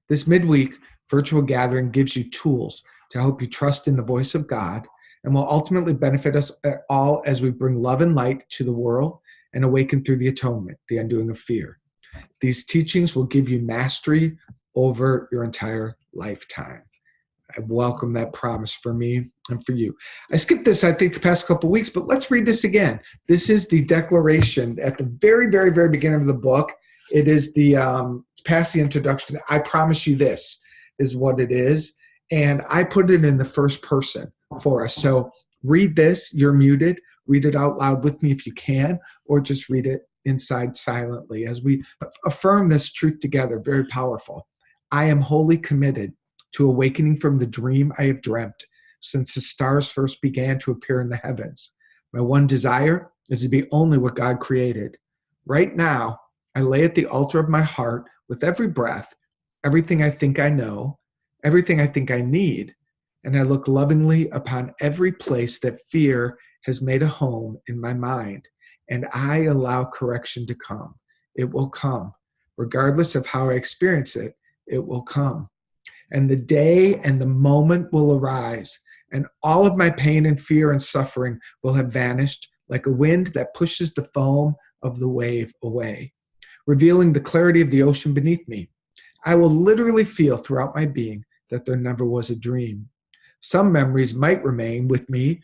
This midweek virtual gathering gives you tools to help you trust in the voice of God and will ultimately benefit us all as we bring love and light to the world and awaken through the atonement, the undoing of fear. These teachings will give you mastery over your entire lifetime. I welcome that promise for me and for you. I skipped this, I think, the past couple of weeks, but let's read this again. This is the declaration at the very, very, very beginning of the book. It is past the introduction. I promise you this is what it is. And I put it in the first person for us. So read this. You're muted. Read it out loud with me if you can, or just read it inside silently as we affirm this truth together. Very powerful. I am wholly committed to awakening from the dream I have dreamt since the stars first began to appear in the heavens. My one desire is to be only what God created. Right now, I lay at the altar of my heart with every breath, everything I think I know, everything I think I need, and I look lovingly upon every place that fear has made a home in my mind, and I allow correction to come. It will come. Regardless of how I experience it, it will come. And the day and the moment will arise, and all of my pain and fear and suffering will have vanished like a wind that pushes the foam of the wave away, revealing the clarity of the ocean beneath me. I will literally feel throughout my being that there never was a dream. Some memories might remain with me,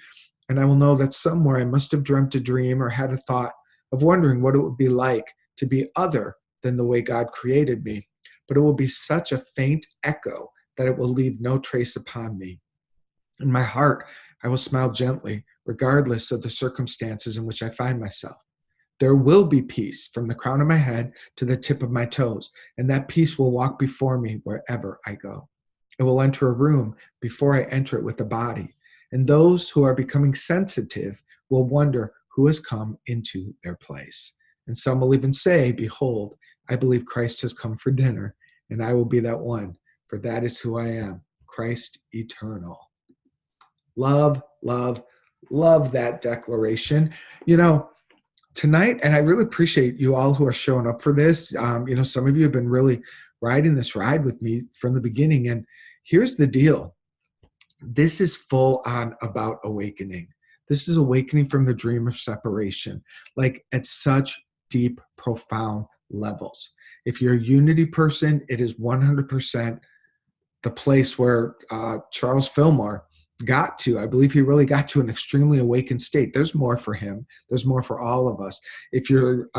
and I will know that somewhere I must have dreamt a dream or had a thought of wondering what it would be like to be other than the way God created me. But it will be such a faint echo that it will leave no trace upon me. In my heart, I will smile gently, regardless of the circumstances in which I find myself. There will be peace from the crown of my head to the tip of my toes, and that peace will walk before me wherever I go. It will enter a room before I enter it with a body, and those who are becoming sensitive will wonder who has come into their place. And some will even say, behold, I believe Christ has come for dinner, and I will be that one, for that is who I am, Christ eternal. Love, love, love that declaration. You know, tonight, and I really appreciate you all who are showing up for this. Some of you have been really riding this ride with me from the beginning. And here's the deal. This is full on about awakening. This is awakening from the dream of separation, like at such deep, profound levels. If you're a unity person, it is 100% the place where Charles Fillmore got to. I believe he really got to an extremely awakened state. There's more for him. There's more for all of us. If you're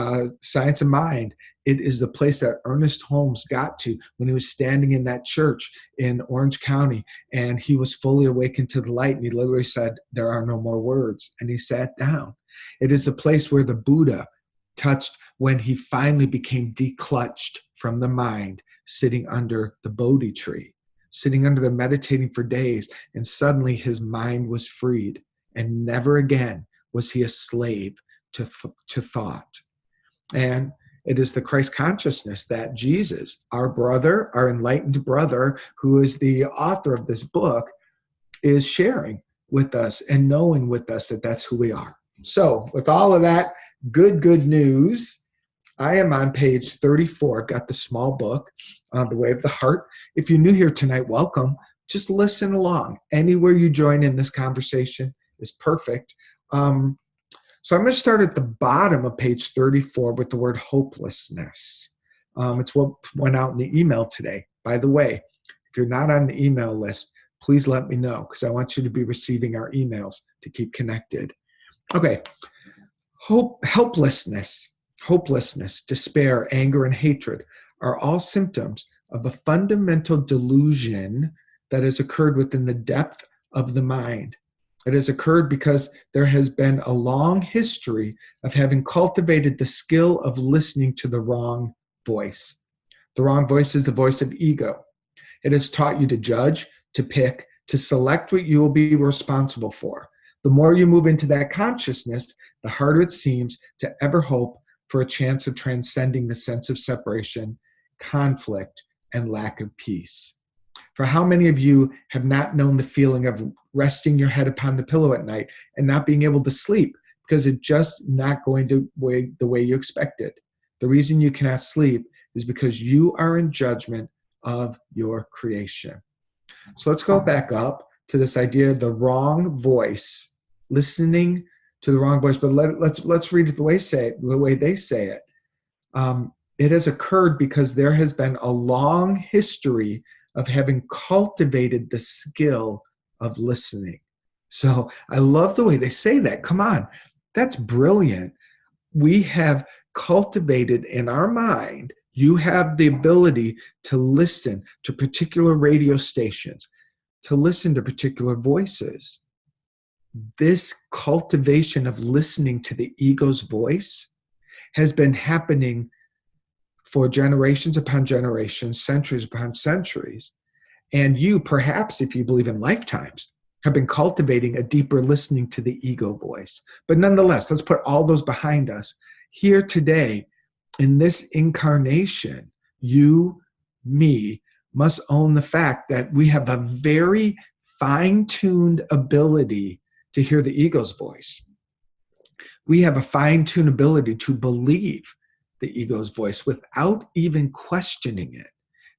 science of mind, it is the place that Ernest Holmes got to when he was standing in that church in Orange County, and he was fully awakened to the light, and he literally said, there are no more words, and he sat down. It is the place where the Buddha touched when he finally became declutched from the mind, sitting under the Bodhi tree, sitting under there meditating for days, and suddenly his mind was freed, and never again was he a slave to thought. And it is the Christ consciousness that Jesus, our brother, our enlightened brother, who is the author of this book, is sharing with us and knowing with us that that's who we are. So with all of that good news, I am on page 34. I've got the small book, The Way of the Heart. If you're new here tonight, welcome. Just listen along. Anywhere you join in this conversation is perfect. So I'm going to start at the bottom of page 34 with the word hopelessness. It's what went out in the email today. By the way, if you're not on the email list, please let me know, because I want you to be receiving our emails to keep connected. Okay. Helplessness, despair, anger, and hatred are all symptoms of a fundamental delusion that has occurred within the depth of the mind. It has occurred because there has been a long history of having cultivated the skill of listening to the wrong voice. The wrong voice is the voice of ego. It has taught you to judge, to pick, to select what you will be responsible for. The more you move into that consciousness, the harder it seems to ever hope for a chance of transcending the sense of separation, conflict, and lack of peace. For how many of you have not known the feeling of resting your head upon the pillow at night and not being able to sleep because it's just not going the way you expected? The reason you cannot sleep is because you are in judgment of your creation. So let's go back up to this idea of the wrong voice, listening to the wrong voice. But let's read it the way they say it. It has occurred because there has been a long history of having cultivated the skill of listening. So I love the way they say that. Come on, that's brilliant. We have cultivated in our mind, you have the ability to listen to particular radio stations, to listen to particular voices. This cultivation of listening to the ego's voice has been happening for generations upon generations, centuries upon centuries. And you, perhaps, if you believe in lifetimes, have been cultivating a deeper listening to the ego voice. But nonetheless, let's put all those behind us. Here today, in this incarnation, you, me, must own the fact that we have a very fine-tuned ability to hear the ego's voice. We have a fine-tuned ability to believe the ego's voice without even questioning it.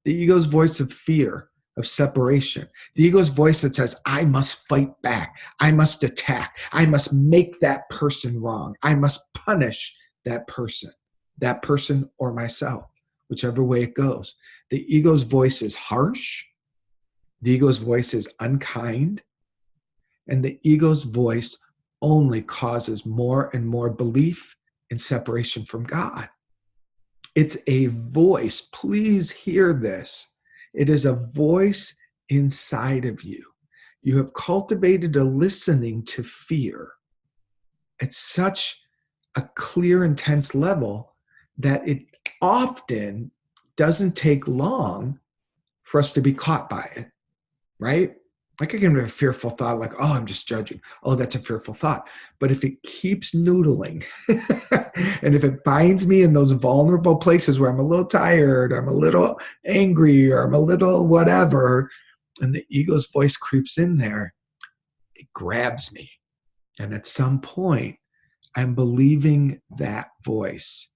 The ego's voice of fear, of separation. The ego's voice that says, I must fight back. I must attack. I must make that person wrong. I must punish that person or myself, whichever way it goes. The ego's voice is harsh. The ego's voice is unkind. And the ego's voice only causes more and more belief in separation from God. It's a voice. Please hear this. It is a voice inside of you. You have cultivated a listening to fear at such a clear, intense level that it often doesn't take long for us to be caught by it, right? Like I can have a fearful thought like, oh, I'm just judging. Oh, that's a fearful thought. But if it keeps noodling and if it finds me in those vulnerable places where I'm a little tired, I'm a little angry, or I'm a little whatever, and the ego's voice creeps in there, it grabs me. And at some point, I'm believing that voice.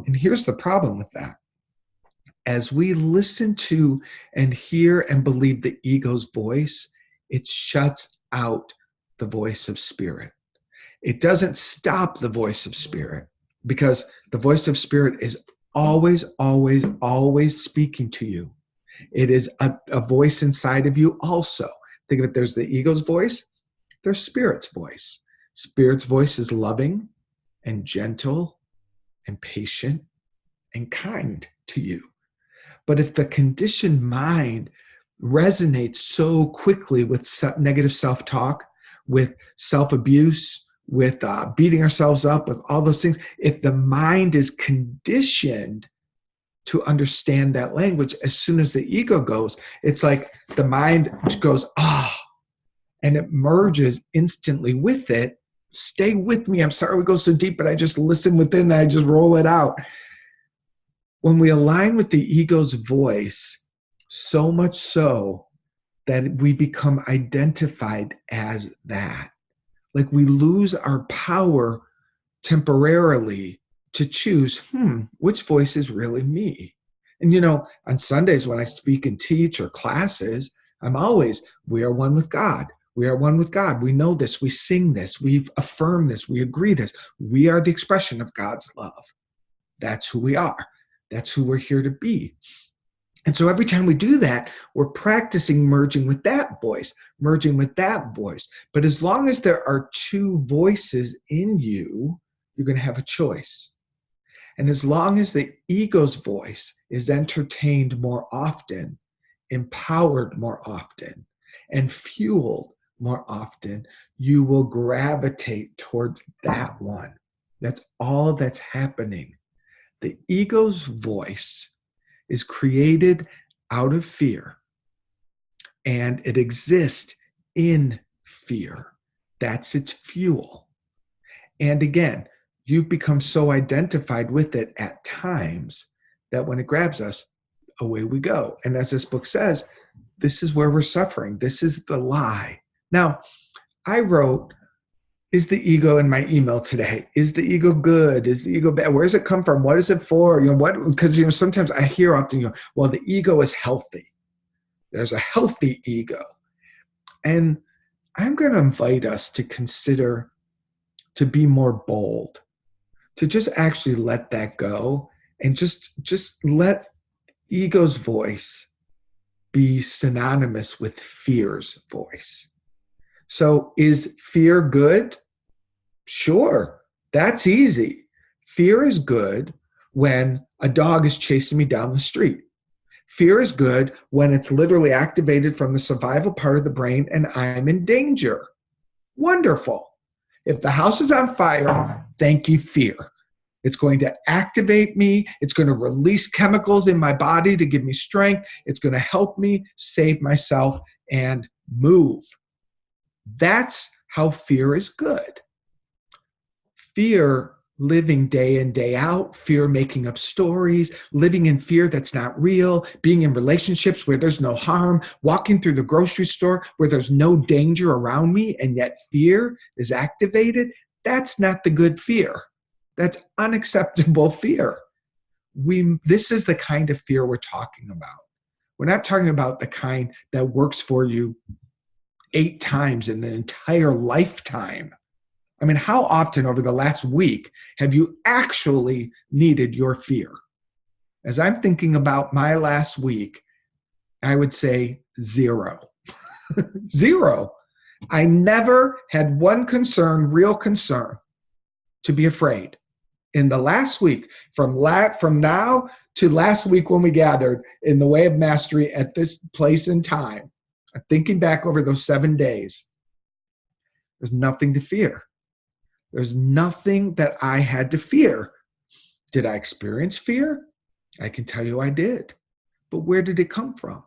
And here's the problem with that. As we listen to and hear and believe the ego's voice, it shuts out the voice of spirit. It doesn't stop the voice of spirit, because the voice of spirit is always, always, always speaking to you. It is a voice inside of you also. Think of it, there's the ego's voice, there's spirit's voice. Spirit's voice is loving and gentle and patient and kind to you. But if the conditioned mind resonates so quickly with negative self-talk, with self-abuse, with beating ourselves up, with all those things, if the mind is conditioned to understand that language, as soon as the ego goes, it's like the mind goes, and it merges instantly with it. Stay with me. I'm sorry we go so deep, but I just listen within and I just roll it out. When we align with the ego's voice, so much so that we become identified as that. Like we lose our power temporarily to choose, which voice is really me? And on Sundays when I speak and teach or classes, I'm always, we are one with God. We are one with God. We know this. We sing this. We've affirmed this. We agree this. We are the expression of God's love. That's who we are. That's who we're here to be. And so every time we do that, we're practicing merging with that voice, merging with that voice. But as long as there are two voices in you, you're going to have a choice. And as long as the ego's voice is entertained more often, empowered more often, and fueled more often, you will gravitate towards that one. That's all that's happening. The ego's voice is created out of fear, and it exists in fear. That's its fuel. And again, you've become so identified with it at times that when it grabs us, away we go. And as this book says, this is where we're suffering. This is the lie. Now, I wrote Is the ego in my email today? Is the ego good? Is the ego bad? Where does it come from? What is it for? Because sometimes I hear often, well, the ego is healthy. There's a healthy ego. And I'm going to invite us to consider to be more bold, to just actually let that go and just let ego's voice be synonymous with fear's voice. So is fear good? Sure, that's easy. Fear is good when a dog is chasing me down the street. Fear is good when it's literally activated from the survival part of the brain and I'm in danger. Wonderful. If the house is on fire, thank you, fear. It's going to activate me. It's going to release chemicals in my body to give me strength. It's going to help me save myself and move. That's how fear is good. Fear living day in, day out, fear making up stories, living in fear that's not real, being in relationships where there's no harm, walking through the grocery store where there's no danger around me, and yet fear is activated. That's not the good fear. That's unacceptable fear. This is the kind of fear we're talking about. We're not talking about the kind that works for you 8 times in an entire lifetime. I mean, how often over the last week have you actually needed your fear? As I'm thinking about my last week, I would say 0. 0. I never had one concern, real concern, to be afraid. In the last week, from now to last week when we gathered in the Way of Mastery at this place and time, I'm thinking back over those 7 days, there's nothing to fear. There's nothing that I had to fear. Did I experience fear? I can tell you I did. But where did it come from?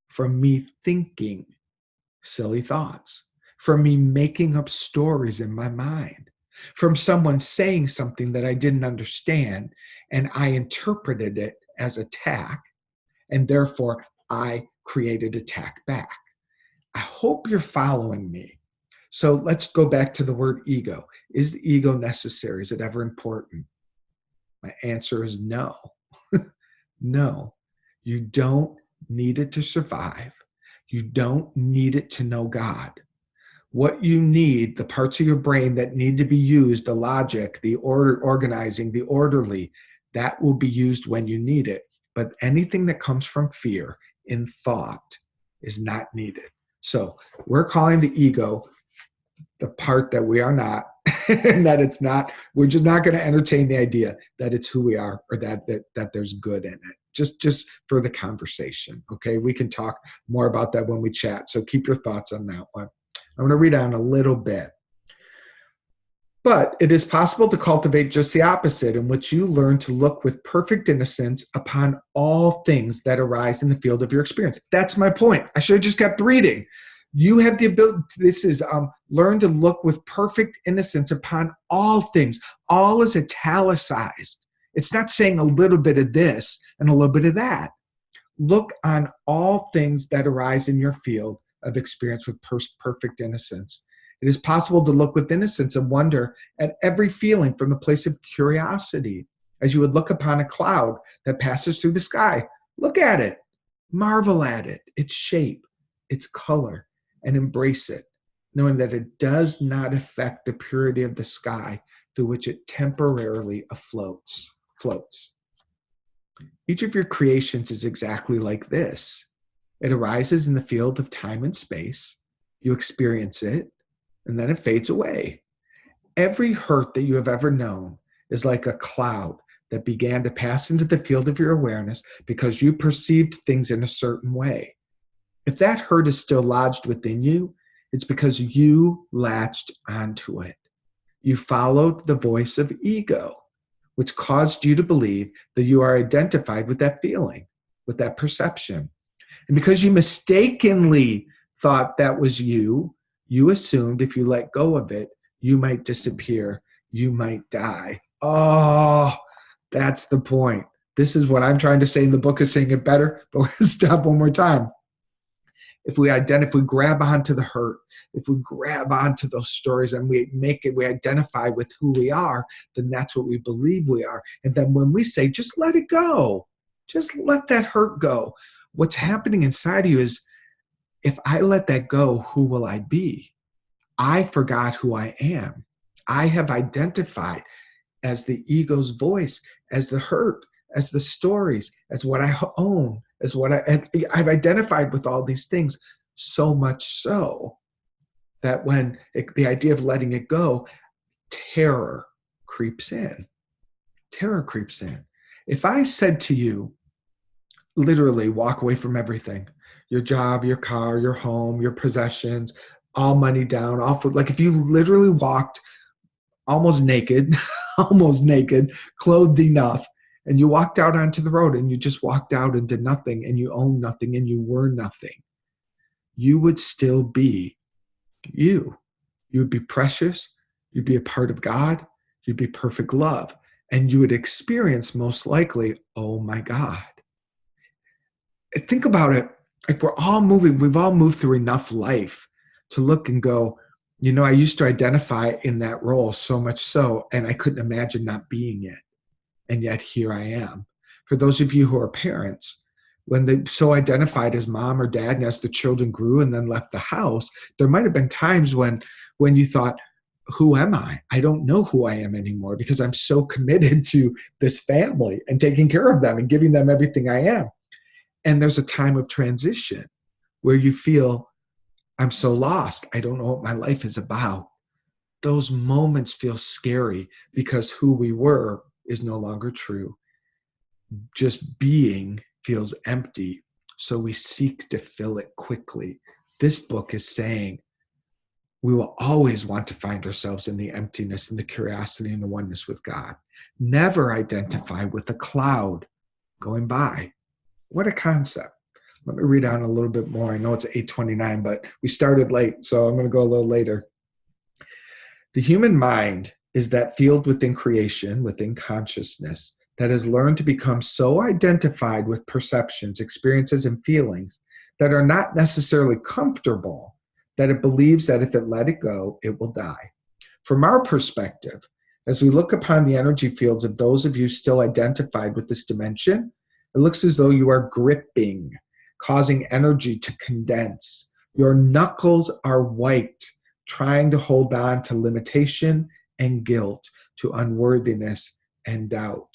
From me thinking silly thoughts, from me making up stories in my mind, from someone saying something that I didn't understand, and I interpreted it as attack, and therefore I created attack back. I hope you're following me. So let's go back to the word ego. Is the ego necessary? Is it ever important? My answer is no. No. You don't need it to survive. You don't need it to know God. What you need, the parts of your brain that need to be used, the logic, the organizing, the orderly, that will be used when you need it. But anything that comes from fear in thought is not needed. So we're calling the ego the part that we are not, and that it's not, we're just not going to entertain the idea that it's who we are or that there's good in it. Just for the conversation, okay? We can talk more about that when we chat, so keep your thoughts on that one. I'm going to read on a little bit. But it is possible to cultivate just the opposite, in which you learn to look with perfect innocence upon all things that arise in the field of your experience. That's my point. I should have just kept reading. You have the ability, this is learn to look with perfect innocence upon all things. All is italicized. It's not saying a little bit of this and a little bit of that. Look on all things that arise in your field of experience with perfect innocence. It is possible to look with innocence and wonder at every feeling from a place of curiosity, as you would look upon a cloud that passes through the sky. Look at it, marvel at it, its shape, its color, and embrace it, knowing that it does not affect the purity of the sky through which it temporarily floats. Each of your creations is exactly like this. It arises in the field of time and space. You experience it, and then it fades away. Every hurt that you have ever known is like a cloud that began to pass into the field of your awareness because you perceived things in a certain way. If that hurt is still lodged within you, it's because you latched onto it. You followed the voice of ego, which caused you to believe that you are identified with that feeling, with that perception. And because you mistakenly thought that was you, you assumed if you let go of it, you might disappear, you might die. Oh, that's the point. This is what I'm trying to say in the book is saying it better, but we're going to stop one more time. If we grab onto the hurt, if we grab onto those stories and we identify with who we are, then that's what we believe we are. And then when we say, just let it go, just let that hurt go, what's happening inside of you is, if I let that go, who will I be? I forgot who I am. I have identified as the ego's voice, as the hurt, as the stories, as what I own, as what I've identified with all these things, so much so that when the idea of letting it go, terror creeps in. Terror creeps in. If I said to you, literally walk away from everything, your job, your car, your home, your possessions, all money down, all food, like if you literally walked almost naked, clothed enough, and you walked out onto the road and you just walked out into nothing and you own nothing and you were nothing, you would still be you. You would be precious. You'd be a part of God. You'd be perfect love. And you would experience, most likely, oh my God. Think about it. Like we've all moved through enough life to look and go, I used to identify in that role so much so, and I couldn't imagine not being it. And yet here I am. For those of you who are parents, when they so identified as mom or dad, and as the children grew and then left the house, there might have been times when you thought, who am I? I don't know who I am anymore because I'm so committed to this family and taking care of them and giving them everything I am. And there's a time of transition where you feel, I'm so lost. I don't know what my life is about. Those moments feel scary because who we were is no longer true. Just being feels empty, so we seek to fill it quickly. This book is saying we will always want to find ourselves in the emptiness and the curiosity and the oneness with God. Never identify with the cloud going by. What a concept. Let me read on a little bit more. I know it's 8:29, but we started late, so I'm going to go a little later. The human mind is that field within creation, within consciousness, that has learned to become so identified with perceptions, experiences, and feelings that are not necessarily comfortable, that it believes that if it let it go, it will die. From our perspective, as we look upon the energy fields of those of you still identified with this dimension, it looks as though you are gripping, causing energy to condense. Your knuckles are white, trying to hold on to limitation and guilt, to unworthiness and doubt.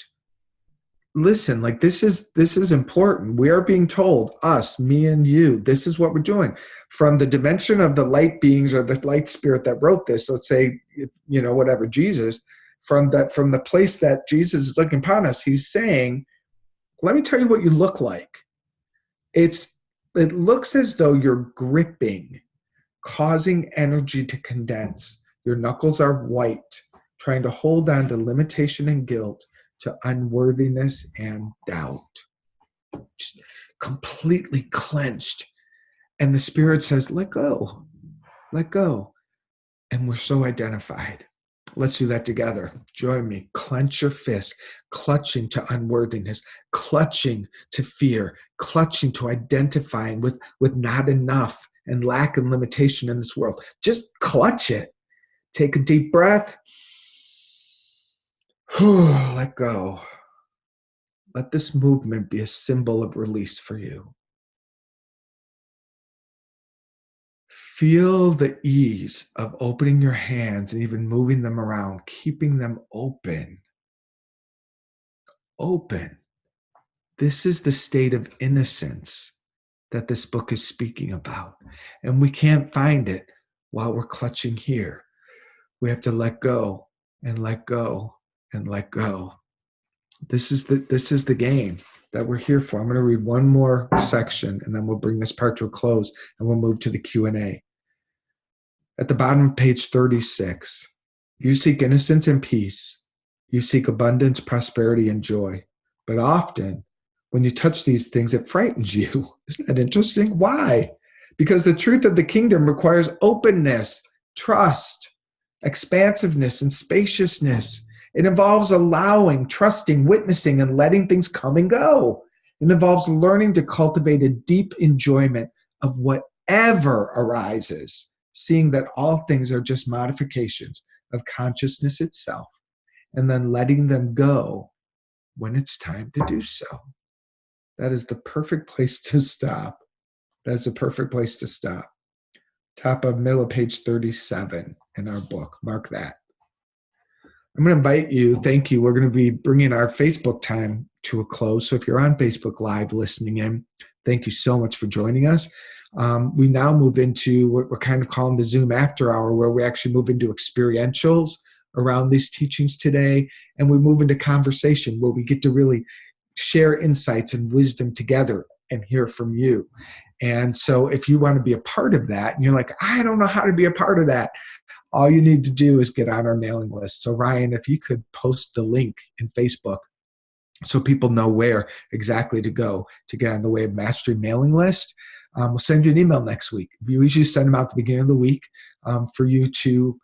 Listen, like this is important. We are being told, us, me and you, this is what we're doing. From the dimension of the light beings or the light spirit that wrote this, let's say, whatever, Jesus, from the place that Jesus is looking upon us, he's saying, let me tell you what you look like. It looks as though you're gripping, causing energy to condense. Your knuckles are white, trying to hold on to limitation and guilt, to unworthiness and doubt. Just completely clenched. And the spirit says, let go, let go. And we're so identified. Let's do that together. Join me. Clench your fist, clutching to unworthiness, clutching to fear, clutching to identifying with not enough and lack and limitation in this world. Just clutch it. Take a deep breath. Let go. Let this movement be a symbol of release for you. Feel the ease of opening your hands and even moving them around, keeping them open. Open. This is the state of innocence that this book is speaking about. And we can't find it while we're clutching here. We have to let go and let go and let go. This is the game that we're here for. I'm going to read one more section and then we'll bring this part to a close and we'll move to the Q&A. At the bottom of page 36, you seek innocence and peace. You seek abundance, prosperity, and joy. But often, when you touch these things, it frightens you. Isn't that interesting? Why? Because the truth of the kingdom requires openness, trust, expansiveness, and spaciousness. It involves allowing, trusting, witnessing, and letting things come and go. It involves learning to cultivate a deep enjoyment of what ever arises, seeing that all things are just modifications of consciousness itself, and then letting them go when it's time to do so. That is the perfect place to stop. That is the perfect place to stop. Top of middle of page 37 in our book. Mark that. I'm going to invite you. Thank you. We're going to be bringing our Facebook time to a close. So if you're on Facebook Live listening in, thank you so much for joining us. We now move into what we're kind of calling the Zoom after hour, where we actually move into experientials around these teachings today. And we move into conversation where we get to really share insights and wisdom together and hear from you. And so if you want to be a part of that, and you're like, I don't know how to be a part of that, all you need to do is get on our mailing list. So Ryan, if you could post the link in Facebook so people know where exactly to go to get on the Way of Mastery mailing list, we'll send you an email next week. We usually send them out at the beginning of the week for you to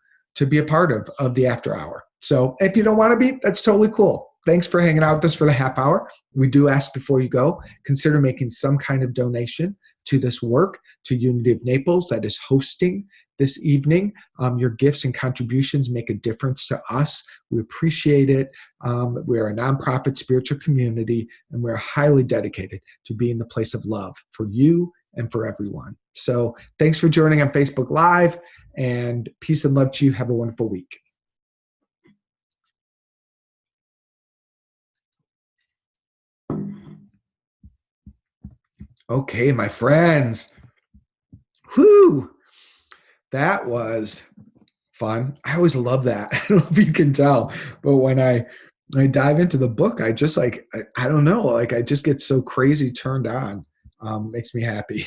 be a part of the after hour. So if you don't want to be, that's totally cool. Thanks for hanging out with us for the half hour. We do ask before you go, consider making some kind of donation to this work, to Unity of Naples that is hosting this evening. Your gifts and contributions make a difference to us. We appreciate it. We're a nonprofit spiritual community, and we're highly dedicated to being the place of love for you and for everyone. So thanks for joining on Facebook Live, and peace and love to you. Have a wonderful week. Okay, my friends. Whoo! That was fun. I always love that. I don't know if you can tell, but when I dive into the book, I just like, I don't know, like I just get so crazy turned on. Makes me happy.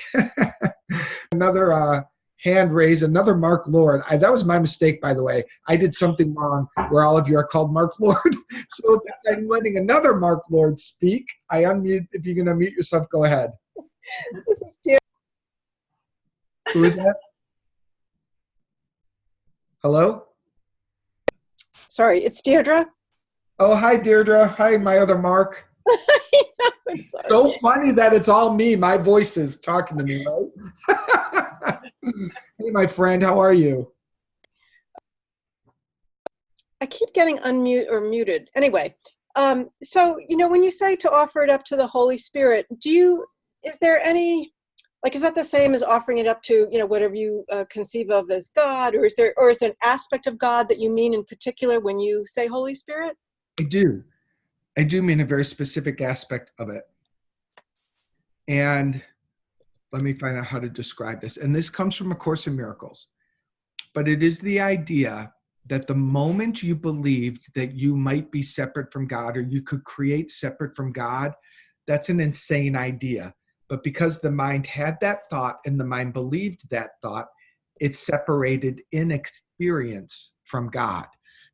Another hand raised, another Mark Lord. That was my mistake, by the way. I did something wrong where all of you are called Mark Lord. So I'm letting another Mark Lord speak. I unmute. If you're going to mute yourself, go ahead. This is Deirdre. Who is that? Hello? Sorry, it's Deirdre. Oh, hi, Deirdre. Hi, my other Mark. It's so funny that it's all me. My voice is talking to me, right? Hey, my friend, how are you? I keep getting unmute or muted. Anyway, so, when you say to offer it up to the Holy Spirit, is there any, like, is that the same as offering it up to, whatever you conceive of as God, or is there an aspect of God that you mean in particular when you say Holy Spirit? I do mean a very specific aspect of it. And let me find out how to describe this. And this comes from A Course in Miracles. But it is the idea that the moment you believed that you might be separate from God, or you could create separate from God, that's an insane idea. But because the mind had that thought and the mind believed that thought, it separated in experience from God.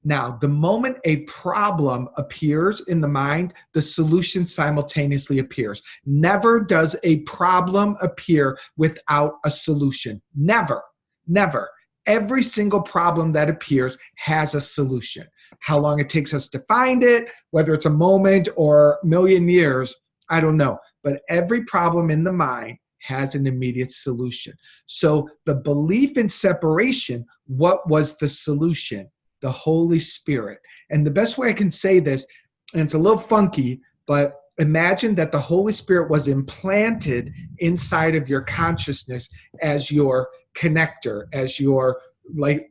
Now, the moment a problem appears in the mind, the solution simultaneously appears. Never does a problem appear without a solution. Never, never. Every single problem that appears has a solution. How long it takes us to find it, whether it's a moment or a million years, I don't know. But every problem in the mind has an immediate solution. So the belief in separation, what was the solution? The Holy Spirit. And the best way I can say this, and it's a little funky, but imagine that the Holy Spirit was implanted inside of your consciousness as your connector, as your life,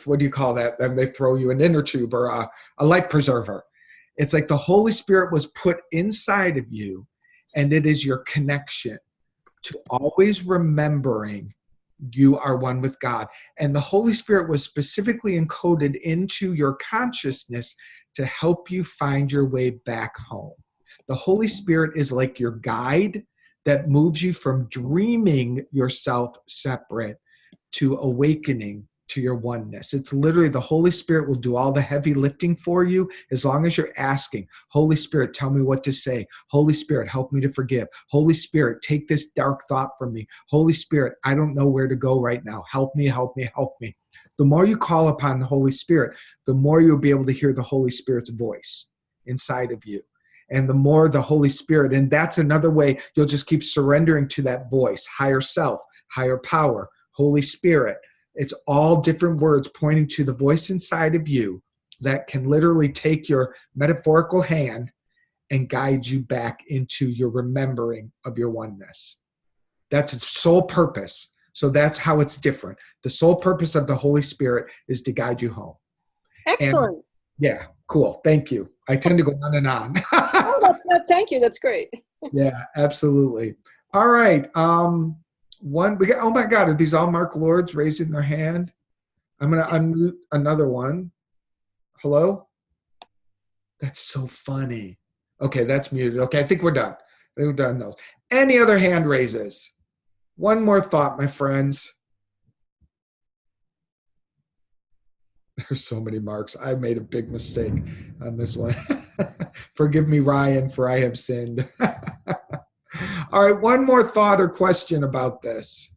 what do you call that? And they throw you an inner tube or a life preserver. It's like the Holy Spirit was put inside of you, and it is your connection to always remembering you are one with God. And the Holy Spirit was specifically encoded into your consciousness to help you find your way back home. The Holy Spirit is like your guide that moves you from dreaming yourself separate to awakening to your oneness. It's literally the Holy Spirit will do all the heavy lifting for you as long as you're asking, Holy Spirit, tell me what to say. Holy Spirit, help me to forgive. Holy Spirit, take this dark thought from me. Holy Spirit, I don't know where to go right now. Help me, help me, help me. The more you call upon the Holy Spirit, the more you'll be able to hear the Holy Spirit's voice inside of you. And the more the Holy Spirit, and that's another way you'll just keep surrendering to that voice, higher self, higher power, Holy Spirit. It's all different words pointing to the voice inside of you that can literally take your metaphorical hand and guide you back into your remembering of your oneness. That's its sole purpose. So that's how it's different. The sole purpose of the Holy Spirit is to guide you home. And Excellent. yeah, cool. Thank you. I tend to go on and on. Oh, thank you. That's great. Yeah, absolutely. All right. One we got, oh my God, are these all Mark Lords raising their hand? I'm gonna unmute another one. Hello? That's so funny. Okay, that's muted. Okay, I think we're done. We're done those. Any other hand raises? One more thought, my friends. There's so many marks. I made a big mistake on this one. Forgive me, Ryan, for I have sinned. All right, one more thought or question about this.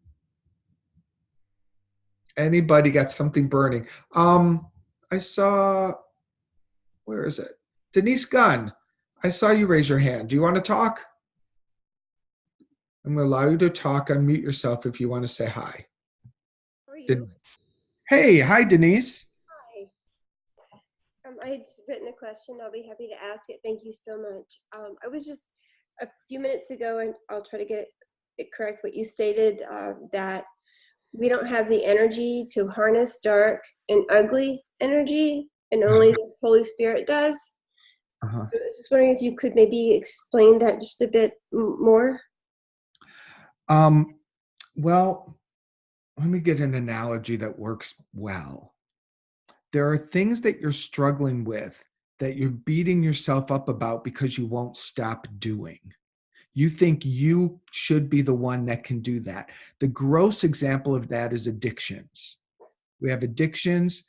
Anybody got something burning? I saw, where is it? Denise Gunn, I saw you raise your hand. Do you want to talk? I'm going to allow you to talk. Unmute yourself if you want to say hi. How are you? Hey, hi, Denise. Hi. I had written a question. I'll be happy to ask it. Thank you so much. I was just a few minutes ago, and I'll try to get it correct, what you stated, that we don't have the energy to harness dark and ugly energy, and only the Holy Spirit does. Uh-huh. I was just wondering if you could maybe explain that just a bit more. Well, let me get an analogy that works well. There are things that you're struggling with that you're beating yourself up about because you won't stop doing. You think you should be the one that can do that. The gross example of that is addictions. We have addictions.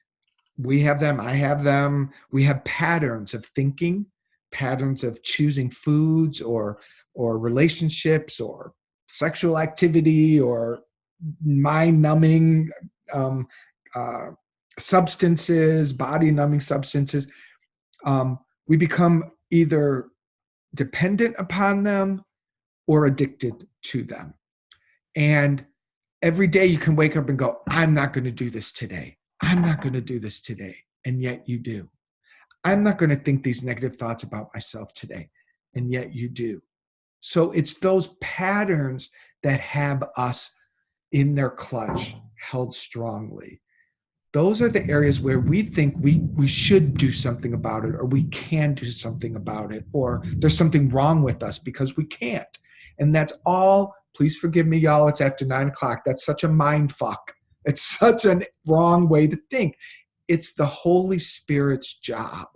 We have them. I have them. We have patterns of thinking, patterns of choosing foods or relationships or sexual activity or mind-numbing substances, body-numbing substances. We become either dependent upon them or addicted to them. And every day you can wake up and go, I'm not going to do this today. I'm not going to do this today. And yet you do. I'm not going to think these negative thoughts about myself today. And yet you do. So it's those patterns that have us in their clutch, held strongly. Those are the areas where we think we should do something about it, or we can do something about it, or there's something wrong with us because we can't. And that's all, please forgive me, y'all, it's after 9 o'clock. That's such a mind fuck. It's such a wrong way to think. It's the Holy Spirit's job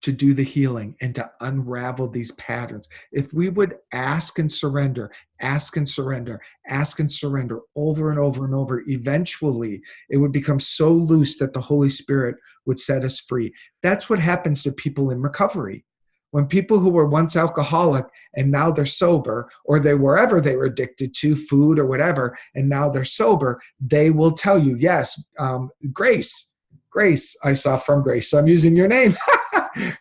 to do the healing and to unravel these patterns. If we would ask and surrender, ask and surrender, ask and surrender over and over and over, eventually it would become so loose that the Holy Spirit would set us free. That's what happens to people in recovery. When people who were once alcoholic and now they're sober, or they wherever they were addicted to, food or whatever, and now they're sober, they will tell you, yes, Grace, I saw from Grace, so I'm using your name.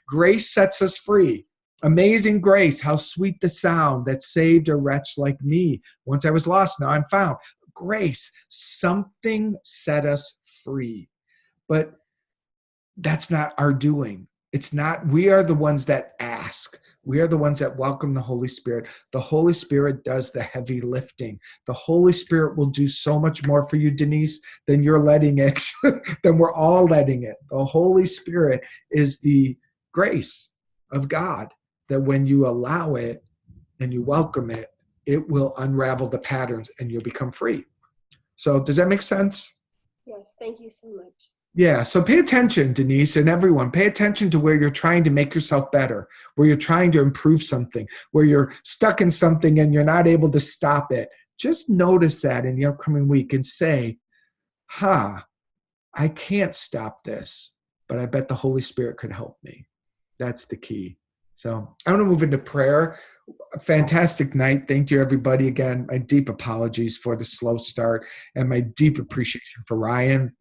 Grace sets us free. Amazing grace, how sweet the sound that saved a wretch like me. Once I was lost, now I'm found. Grace, something set us free. But that's not our doing. It's not, we are the ones that ask. We are the ones that welcome the Holy Spirit. The Holy Spirit does the heavy lifting. The Holy Spirit will do so much more for you, Denise, than you're letting it, than we're all letting it. The Holy Spirit is the grace of God that when you allow it and you welcome it, it will unravel the patterns and you'll become free. So does that make sense? Yes, thank you so much. Yeah, so pay attention, Denise, and everyone. Pay attention to where you're trying to make yourself better, where you're trying to improve something, where you're stuck in something and you're not able to stop it. Just notice that in the upcoming week and say, I can't stop this, but I bet the Holy Spirit could help me. That's the key. So I'm going to move into prayer. A fantastic night. Thank you, everybody. Again, my deep apologies for the slow start and my deep appreciation for Ryan.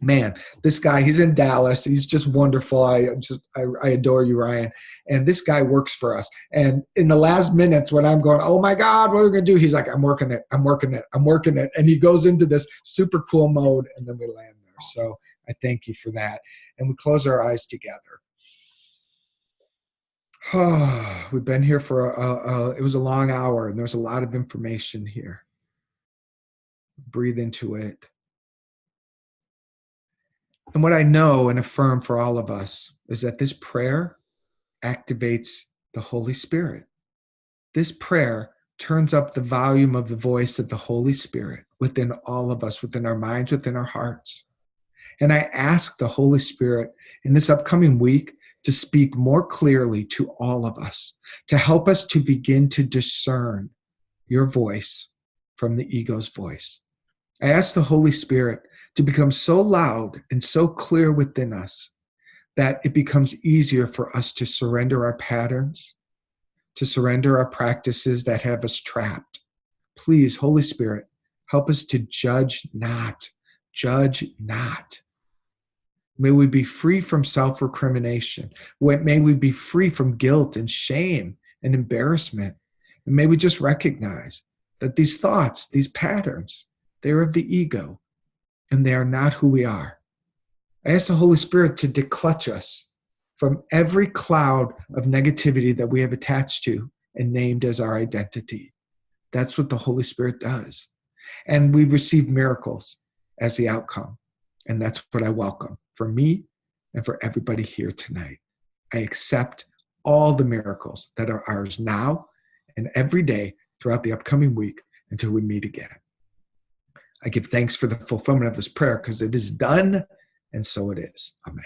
Man, this guy, he's in Dallas. He's just wonderful. I adore you, Ryan. And this guy works for us. And in the last minutes when I'm going, oh my God, what are we going to do? He's like, I'm working it. I'm working it. I'm working it. And he goes into this super cool mode, and then we land there. So I thank you for that. And we close our eyes together. We've been here for it was a long hour, and there's a lot of information here. Breathe into it. And what I know and affirm for all of us is that this prayer activates the Holy Spirit. This prayer turns up the volume of the voice of the Holy Spirit within all of us, within our minds, within our hearts. And I ask the Holy Spirit in this upcoming week to speak more clearly to all of us, to help us to begin to discern your voice from the ego's voice. I ask the Holy Spirit to become so loud and so clear within us that it becomes easier for us to surrender our patterns, to surrender our practices that have us trapped. Please, Holy Spirit, help us to judge not. Judge not. May we be free from self-recrimination. May we be free from guilt and shame and embarrassment. And may we just recognize that these thoughts, these patterns, they're of the ego, and they are not who we are. I ask the Holy Spirit to declutch us from every cloud of negativity that we have attached to and named as our identity. That's what the Holy Spirit does. And we receive miracles as the outcome. And that's what I welcome for me and for everybody here tonight. I accept all the miracles that are ours now and every day throughout the upcoming week until we meet again. I give thanks for the fulfillment of this prayer because it is done, and so it is. Amen.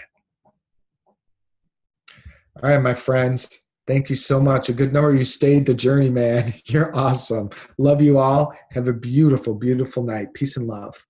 All right, my friends, thank you so much. A good number of you stayed the journey, man. You're awesome. Love you all. Have a beautiful, beautiful night. Peace and love.